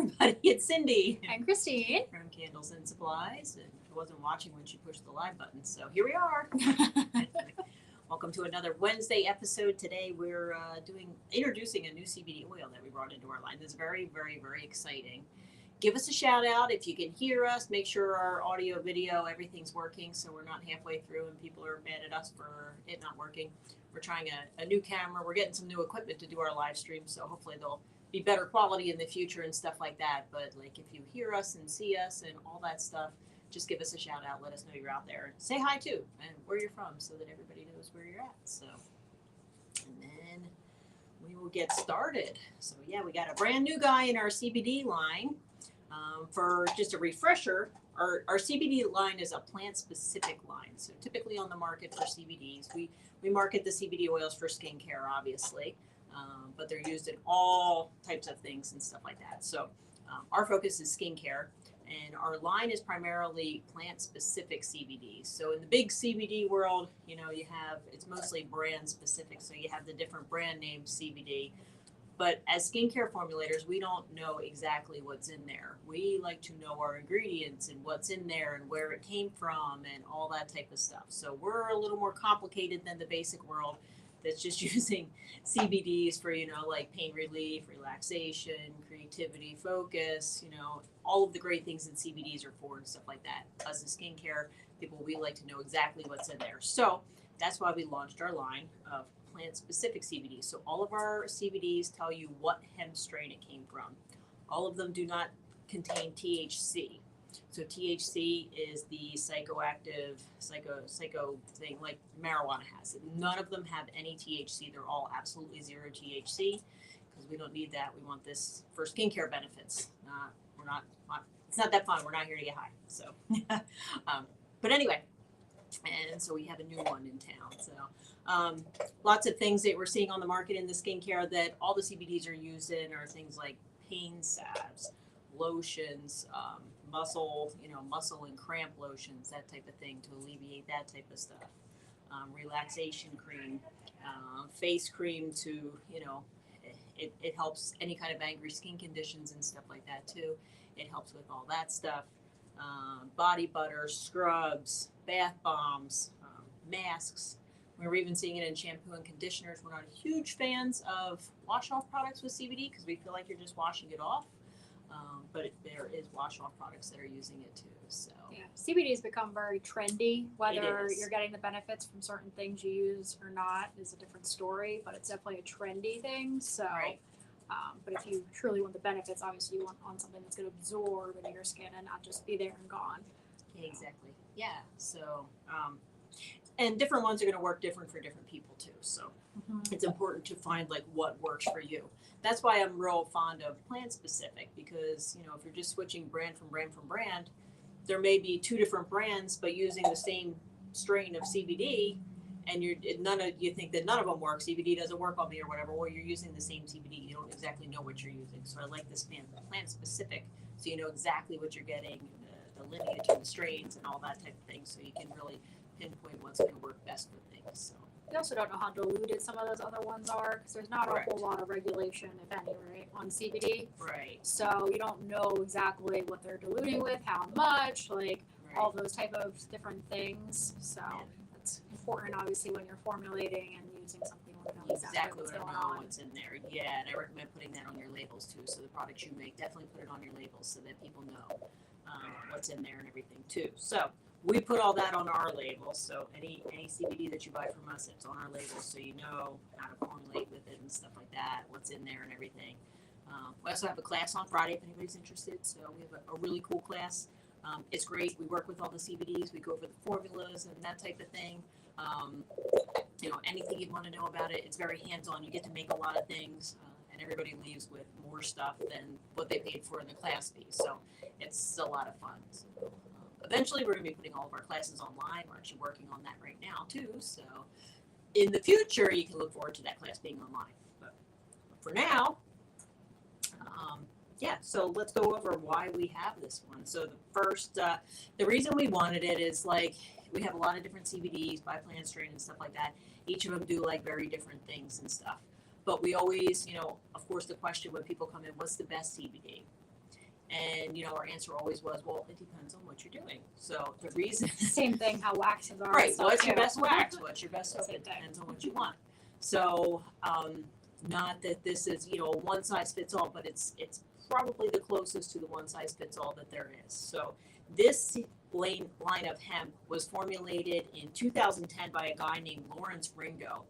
everybody, it's Cindy And Christine. from Candles and Supplies, and I wasn't watching when she pushed the live button, so here we are. Welcome to another Wednesday episode. Today we're introducing a new CBD oil that we brought into our line. This is very, very, very exciting. Give us a shout out if you can hear us. Make sure our audio, video, everything's working, so we're not halfway through and people are mad at us for it not working. We're trying a new camera. We're getting some new equipment to do our live stream, so hopefully they'll be better quality in the future and stuff like that. But like if you hear us and see us and all that stuff, just give us a shout out. Let us know you're out there and say hi too and where you're from so that everybody knows where you're at. So, and then we will get started. So yeah, we got a brand new guy in our CBD line. For just a refresher, our CBD line is a plant-specific line. So typically on the market for CBDs, we market the CBD oils for skincare, obviously, but they're used in all types of things and stuff like that. So our focus is skincare, and our line is primarily plant-specific CBD. So in the big CBD world, you know, it's mostly brand-specific. So you have the different brand name CBD. But as skincare formulators, we don't know exactly what's in there. We like to know our ingredients and what's in there and where it came from and all that type of stuff. So we're a little more complicated than the basic world that's just using CBDs for, you know, like pain relief, relaxation, creativity, focus, you know, all of the great things that CBDs are for and stuff like that. Us as skincare people, we like to know exactly what's in there. So that's why we launched our line of plant-specific CBD. So all of our CBDs tell you what hemp strain it came from. All of them do not contain THC. So THC is the psychoactive psycho thing like marijuana has. None of them have any THC. They're all absolutely zero THC because we don't need that. We want this for skincare benefits. It's not that fun. We're not here to get high. So, but anyway. And so we have a new one in town. So lots of things that we're seeing on the market in the skincare that all the CBDs are used in are things like pain salves, lotions, muscle and cramp lotions, that type of thing to alleviate that type of stuff. Relaxation cream, face cream to, you know, it helps any kind of angry skin conditions and stuff like that too. It helps with all that stuff. Body butter, scrubs, bath bombs, masks. We're even seeing it in shampoo and conditioners. We're not huge fans of wash-off products with CBD because we feel like you're just washing it off. But there is wash-off products that are using it too. So yeah, CBD has become very trendy. Whether you're getting the benefits from certain things you use or not is a different story. But it's definitely a trendy thing. So. Right. But if you truly want the benefits, obviously you want on something that's going to absorb into your skin and not just be there and gone. Exactly. Yeah. So, and different ones are going to work different for different people too. So it's important to find like what works for you. That's why I'm real fond of plant specific because, you know, if you're just switching brand from brand, there may be two different brands, but using the same strain of CBD. And you think that none of them work. CBD doesn't work on me or whatever. Or you're using the same CBD. You don't exactly know what you're using. So I like this plant specific, so you know exactly what you're getting, the lineage and the strains and all that type of thing. So you can really pinpoint what's going to work best for things. So you also don't know how diluted some of those other ones are because there's not a whole lot of regulation, if any, right, on CBD. Right. So you don't know exactly what they're diluting with, how much, like all those type of different things. So. Yeah. It's important, obviously, when you're formulating and using something like that. Exactly what I know what's in there. Yeah, and I recommend putting that on your labels too. So the products you make, definitely put it on your labels so that people know what's in there and everything too. So we put all that on our labels. So any CBD that you buy from us, it's on our labels, so you know how to formulate with it and stuff like that, what's in there and everything. We also have a class on Friday if anybody's interested. So we have a really cool class. It's great. We work with all the CBDs. We go over the formulas and that type of thing. You know, anything you want to know about it. It's very hands-on. You get to make a lot of things, and everybody leaves with more stuff than what they paid for in the class fee. So it's a lot of fun. So, eventually, we're going to be putting all of our classes online. We're actually working on that right now too. So in the future, you can look forward to that class being online. But for now. Yeah, so let's go over why we have this one. So the reason we wanted it is like we have a lot of different CBDs by plant strain and stuff like that. Each of them do like very different things and stuff. But we always, you know, of course, the question when people come in, what's the best CBD? And, you know, our answer always was, well, it depends on what you're doing. So the reason. Same thing, how waxes are. Right. So What's your too. best wax? What's your best soap? Same It thing. depends on what you want. So, not that this is, you know, one size fits all, but it's probably the closest to the one size fits all that there is. So this line of hemp was formulated in 2010 by a guy named Lawrence Ringo.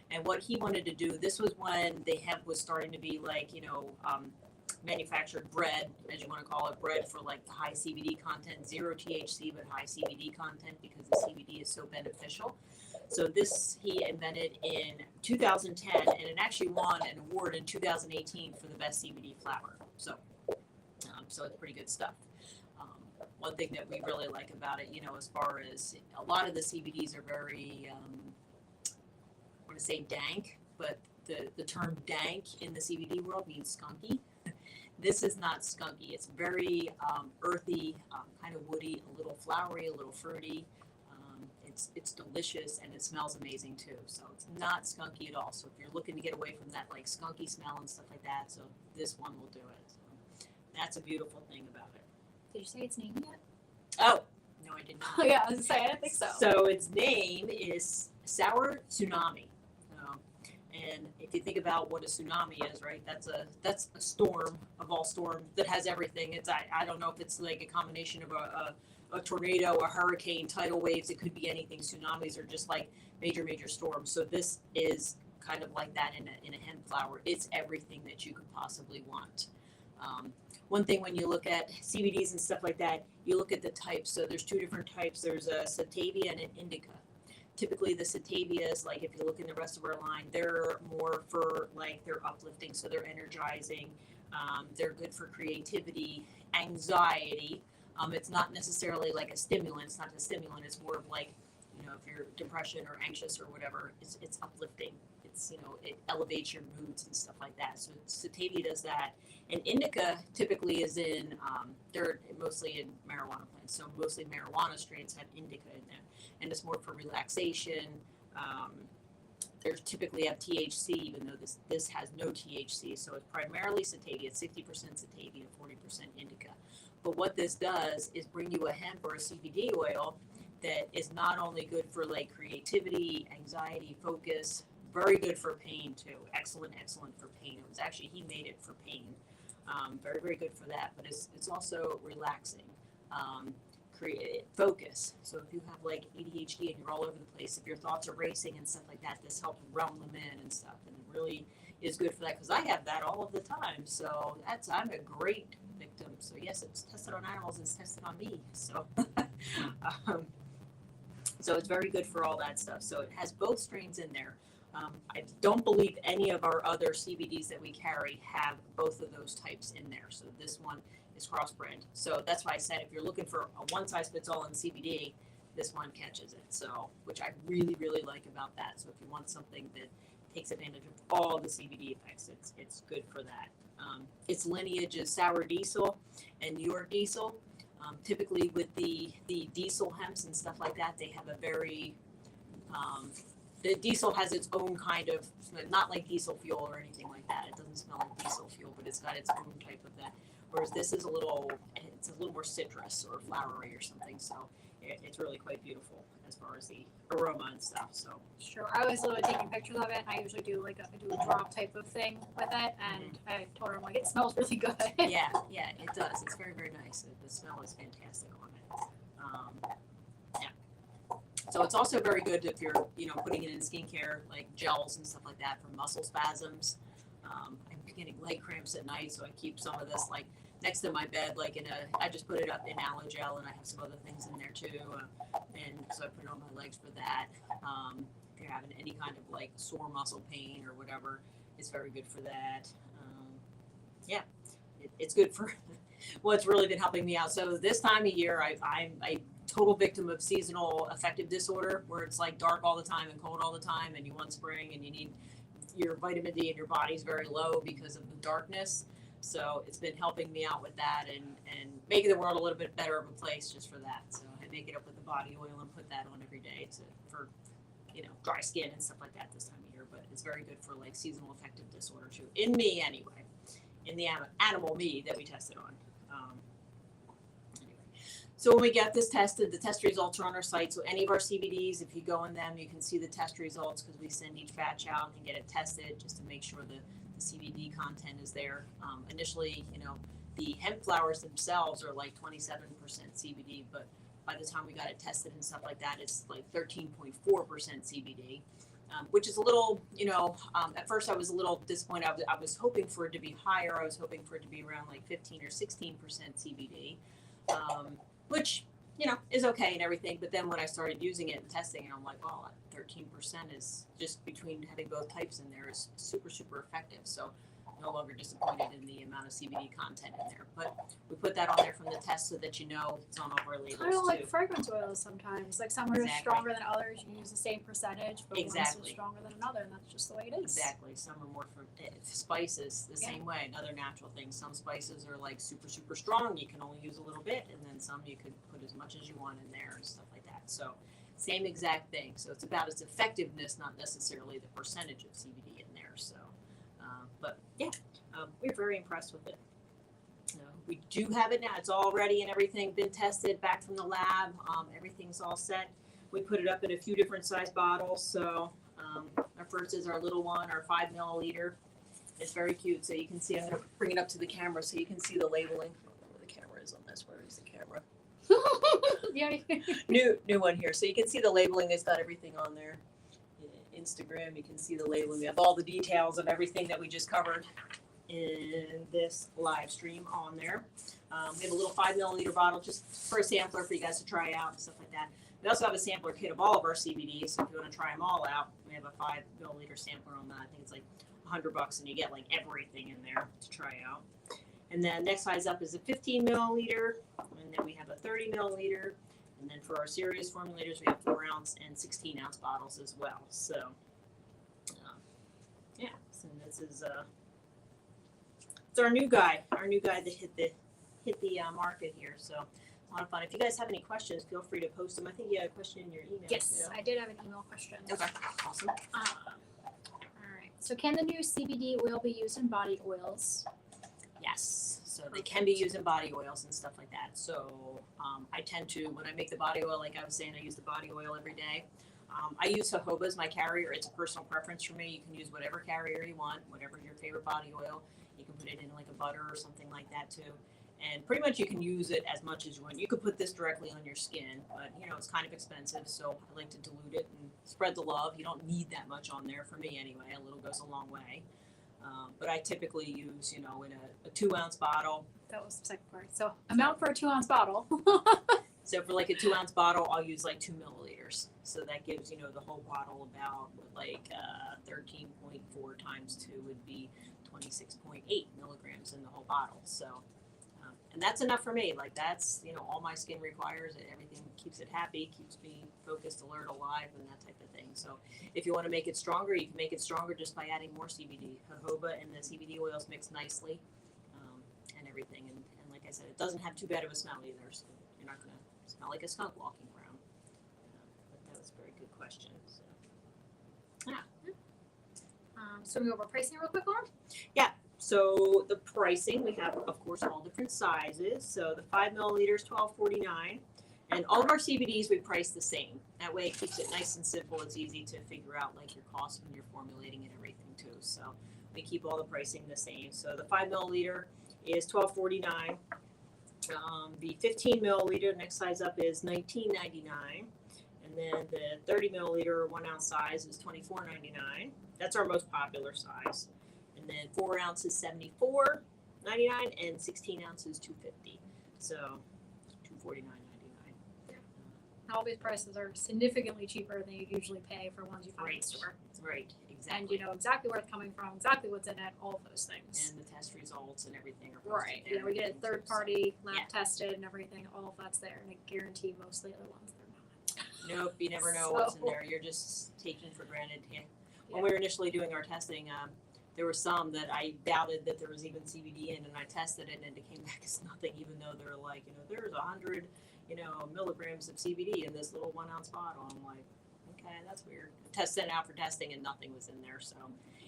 And what he wanted to do, this was when the hemp was starting to be like, you know, manufactured bread, as you want to call it, bread for like the high CBD content, 0 THC, but high CBD content because the CBD is so beneficial. So this he invented in 2010, and it actually won an award in 2018 for the best CBD flower. So it's pretty good stuff. One thing that we really like about it, you know, as far as a lot of the CBDs are very, I want to say dank, but the term dank in the CBD world means skunky. This is not skunky. It's very earthy, kind of woody, a little flowery, a little fruity. It's delicious and it smells amazing too. So it's not skunky at all. So if you're looking to get away from that like skunky smell and stuff like that, so this one will do it. So that's a beautiful thing about it. Did you say its name yet? Oh, no, I did not. Oh yeah, I was gonna say I didn't think so. So its name is Sour Tsunami. And if you think about what a tsunami is, right, that's a storm of all storms that has everything. It's I don't know if it's like a combination of a tornado, a hurricane, tidal waves. It could be anything. Tsunamis are just like major storms. So this is kind of like that in a hemp flower. It's everything that you could possibly want. One thing when you look at CBDs and stuff like that, you look at the types. So there's two different types. There's a sativia and an indica. Typically the satavias, like if you look in the rest of our line, they're more for like they're uplifting, so they're energizing. They're good for creativity, anxiety. It's not necessarily like a stimulant. It's not a stimulant. It's more of like, you know, if you're depression or anxious or whatever, it's uplifting. It's, you know, it elevates your moods and stuff like that. So sativia does that. And indica typically is in, they're mostly in marijuana plants. So mostly marijuana strains have indica in them. And it's more for relaxation. They typically have THC, even though this has no THC. So it's primarily sativia. It's 60% sativia, 40% indica. But what this does is bring you a hemp or a CBD oil that is not only good for like creativity, anxiety, focus, very good for pain too. Excellent for pain. It was actually, he made it for pain. Very good for that. But it's also relaxing. Create focus. So if you have like ADHD and you're all over the place, if your thoughts are racing and stuff like that, this helps realm them in and stuff. And it really is good for that because I have that all of the time. So I'm a great victim. So yes, it's tested on animals, it's tested on me. So so it's very good for all that stuff. So it has both strains in there. I don't believe any of our other CBDs that we carry have both of those types in there. So this one is crossbred. So that's why I said if you're looking for a one size fits all in CBD, this one catches it. So, which I really like about that. So if you want something that takes advantage of all the CBD effects, it's good for that. Its lineage is sour diesel and New York diesel. Typically with the diesel hemps and stuff like that, they have a very the diesel has its own kind of, not like diesel fuel or anything like that. It doesn't smell like diesel fuel, but it's got its own type of that. Whereas this is a little more citrus or flowery or something. So it's really quite beautiful as far as the aroma and stuff. So Sure. I always love taking pictures of it. I usually do I do a drop type of thing with it, and I told her I'm like, it smells really good. yeah, it does. It's very nice. The smell is fantastic on it. So it's also very good if you're, you know, putting it in skincare, like gels and stuff like that for muscle spasms. I'm getting leg cramps at night, so I keep some of this like next to my bed, like I just put it up in aloe gel, and I have some other things in there too. And so I put it on my legs for that. If you're having any kind of like sore muscle pain or whatever, it's very good for that. It's good for what's really been helping me out. So this time of year, I'm a total victim of seasonal affective disorder, where it's like dark all the time and cold all the time, and you want spring and you need your vitamin D in your body's very low because of the darkness. So it's been helping me out with that and making the world a little bit better of a place just for that. So I make it up with the body oil and put that on every day for, you know, dry skin and stuff like that this time of year. But it's very good for like seasonal affective disorder too. In me anyway. In the animal me that we tested on. Anyway. So when we get this tested, the test results are on our site. So any of our CBDs, if you go in them, you can see the test results because we send each batch out and get it tested just to make sure the CBD content is there. Initially, the hemp flowers themselves are like 27% CBD, but by the time we got it tested and stuff like that, it's like 13.4% CBD, which is a little, at first I was a little disappointed. I was hoping for it to be higher. I was hoping for it to be around like 15 or 16% CBD, which, is okay and everything. But then when I started using it and testing it, I'm like, well, 13% is just between having both types in there is super, super effective. So no longer disappointed in the amount of CBD content in there. But we put that on there from the test so that it's on all of our labels Kind of too. like fragrance oils sometimes. Like some are Exactly. stronger than others. You use the same percentage, but one's Exactly. stronger than another, and that's just the way it is. Exactly. Some are more for spices the same way. Another natural thing. Some spices are like super, super strong. You can only use a little bit, and then some you could put as much as you want in there and stuff like that. So same exact thing. So it's about its effectiveness, not necessarily the percentage of CBD in there. So, but yeah, we're very impressed with it. We do have it now. It's all ready and everything, been tested back from the lab. Everything's all set. We put it up in a few different size bottles. So our first is our little one, our 5 milliliter. It's very cute. So you can see, I'm going to bring it up to the camera so you can see the labeling. I don't know where the camera is on this. Where is the camera? Yeah. New one here. So you can see the labeling. It's got everything on there. Instagram, you can see the labeling. We have all the details of everything that we just covered in this live stream on there. We have a little 5 milliliter bottle just for a sampler for you guys to try out and stuff like that. We also have a sampler kit of all of our CBDs, so if you want to try them all out, we have a 5 milliliter sampler on that. I think it's like $100 and you get like everything in there to try out. And then next size up is a 15 milliliter, and then we have a 30 milliliter. And then for our serious formulators, we have 4 ounce and 16 ounce bottles as well. So, yeah. So this is it's our new guy that hit the market here. So a lot of fun. If you guys have any questions, feel free to post them. I think you had a question in your email. Yes, I did have an email question. Okay. Awesome. All right. So can the new CBD oil be used in body oils? Yes. So they can be used in body oils and stuff like that. So I tend to, when I make the body oil, like I was saying, I use the body oil every day. I use jojoba as my carrier. It's a personal preference for me. You can use whatever carrier you want, whatever your favorite body oil. You can put it in like a butter or something like that too. And pretty much you can use it as much as you want. You could put this directly on your skin, but it's kind of expensive. So I like to dilute it and spread the love. You don't need that much on there for me anyway. A little goes a long way. But I typically use, in a 2 ounce bottle. That was the second part. So amount for a 2 ounce bottle. So for like a 2 ounce bottle, I'll use like 2 milliliters. So that gives, the whole bottle about like 13.4 times 2 would be 26.8 milligrams in the whole bottle. So, and that's enough for me. Like that's, all my skin requires. Everything keeps it happy, keeps me focused, alert, alive, and that type of thing. So if you want to make it stronger, you can make it stronger just by adding more CBD. Jojoba and the CBD oils mix nicely and everything. And like I said, it doesn't have too bad of a smell either. So you're not going to smell like a skunk walking around. But that was a very good question. So, yeah. So we go over pricing real quick, Lauren? Yeah. So the pricing, we have, of course, all different sizes. So the 5 milliliters, $12.49. And all of our CBDs we price the same. That way it keeps it nice and simple. It's easy to figure out like your costs when you're formulating and everything too. So we keep all the pricing the same. So the 5 milliliter is $12.49. The 15 milliliter, next size up, is $19.99. And then the 30 milliliter 1 ounce size is $24.99. That's our most popular size. And then 4 ounces $74.99 and 16 ounces $2.50. So $2.49.99. All these prices are significantly cheaper than you usually pay for ones you find in the store. Right, exactly. And you know exactly where it's coming from, exactly what's in it, all of those things. And the test results and everything are posted Right. there. Yeah, we get it third party, lab Yeah. tested and everything, all of that's there. And I guarantee most of the other ones they're not. Nope, you never know what's in So- there. You're just taking for granted. Yeah. When we were initially doing our testing, there were some that I doubted that there was even CBD in, and I tested it, and it came back as nothing, even though they're like, there's 100, milligrams of CBD in this little 1 ounce bottle. I'm like, okay, that's weird. Sent out for testing, and nothing was in there. So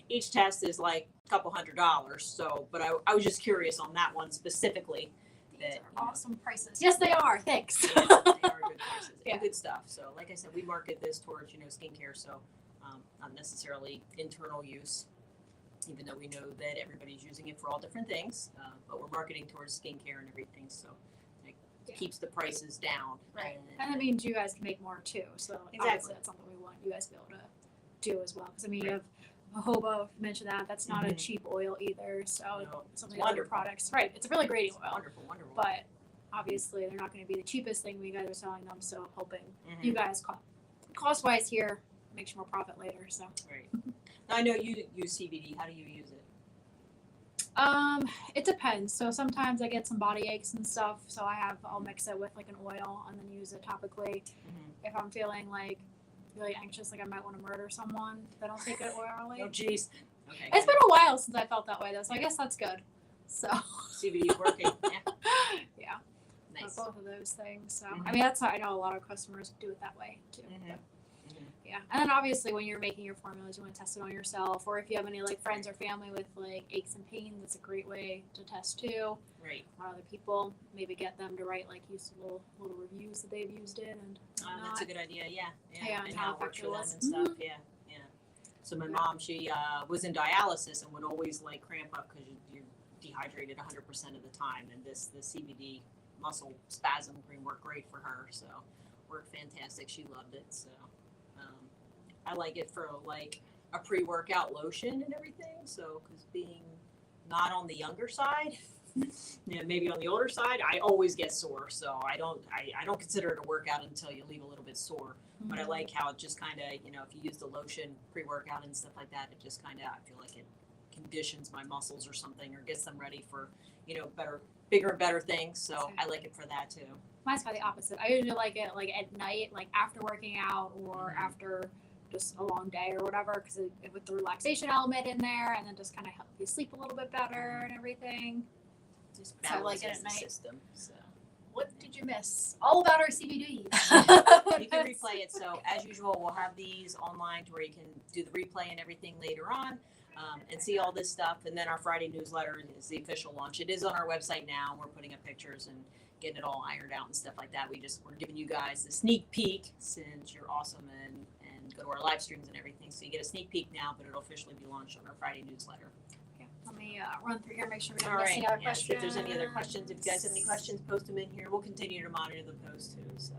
each test is like a couple $100. So, but I was just curious on that one specifically These are awesome prices. Yes, they are. Thanks. They are good prices Yeah. and good stuff. So, like I said, we market this towards skincare. So, not necessarily internal use, even though we know that everybody's using it for all different things. But we're marketing towards skincare and everything. So, it keeps the prices down. Right. And that means you guys can make more too. So obviously that's something we want you guys to be able to do as well. Because I mean, you have jojoba. Mentioned that. That's not a cheap oil either. So some of the other products, right? It's a really great oil. Wonderful, wonderful. But obviously, they're not going to be the cheapest thing when you guys are selling them. So hoping you guys cost wise here makes you more profit later. So right. Now I know you use CBD. How do you use it? It depends. So sometimes I get some body aches and stuff. So I'll mix it with like an oil and then use it topically. If I'm feeling like really anxious, like I might want to murder someone, then I'll take it orally. Oh, jeez. Okay. It's been a while since I felt that way though, so I guess that's good. So CBD is working. Yeah. Nice. Both of those things. So I mean, that's how I know a lot of customers do it that way too. Yeah, and then obviously when you're making your formulas, you want to test it on yourself, or if you have any like friends or family with like aches and pains, that's a great way to test too. Right. On other people, maybe get them to write like useful little reviews that they've used it, and that's a good idea. Yeah. and how it works for them and stuff. Yeah. So my mom, she was in dialysis and would always like cramp up because you're dehydrated 100% of the time, and the CBD muscle spasm cream worked great for her. So worked fantastic. She loved it. So. I like it for like a pre-workout lotion and everything. So, because being not on the younger side, maybe on the older side, I always get sore. So I don't consider it a workout until you leave a little bit sore. But I like how it just kind of, if you use the lotion pre-workout and stuff like that, it just kind of, I feel like it conditions my muscles or something, or gets them ready for, bigger and better things. So I like it for that too. Mine's kind of the opposite. I usually like it like at night, like after working out or after just a long day or whatever, because with the relaxation element in there, and then just kind of help you sleep a little bit better and everything. Just so I like it at the night. System, so. What did you miss? All about our CBD. You can replay it. So as usual, we'll have these online to where you can do the replay and everything later on, and see all this stuff. And then our Friday newsletter is the official launch. It is on our website now. We're putting up pictures and getting it all ironed out and stuff like that. We're giving you guys the sneak peek since you're awesome and go to our live streams and everything. So you get a sneak peek now, but it'll officially be launched on our Friday newsletter. Okay, let me run through here, make sure we all don't miss any other If questions. there's any other questions, if you guys have any questions, post them in here. We'll continue to monitor the post too. So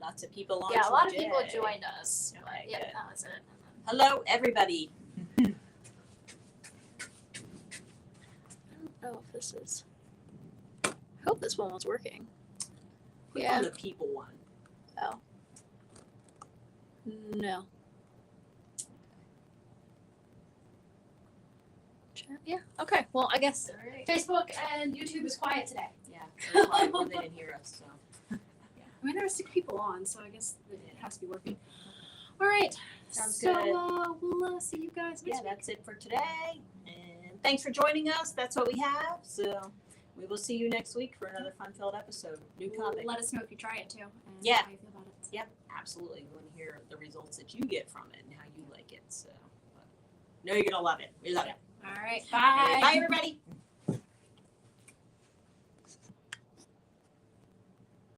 lots of people on. Yeah, a lot of people joined us. Okay, but yeah, good. that was it. Hello, everybody. I don't know if this is. I hope this one was working. Click on the people one. Oh. No. Yeah. Okay. Well, I guess Facebook and YouTube is quiet today. Yeah. That's why they didn't hear us. So. Yeah. I mean, there are 6 people on, so I guess it has to be working. All right. Sounds good. So we'll see you guys next week. That's it for today. And thanks for joining us. That's what we have. So we will see you next week for another fun-filled episode. New topic. Let us know if you try it too. And Yeah. how you feel about it. Yep, absolutely. We want to hear the results that you get from it and how you like it. So, know you're gonna love it. We love it. All right. Bye. Bye, everybody.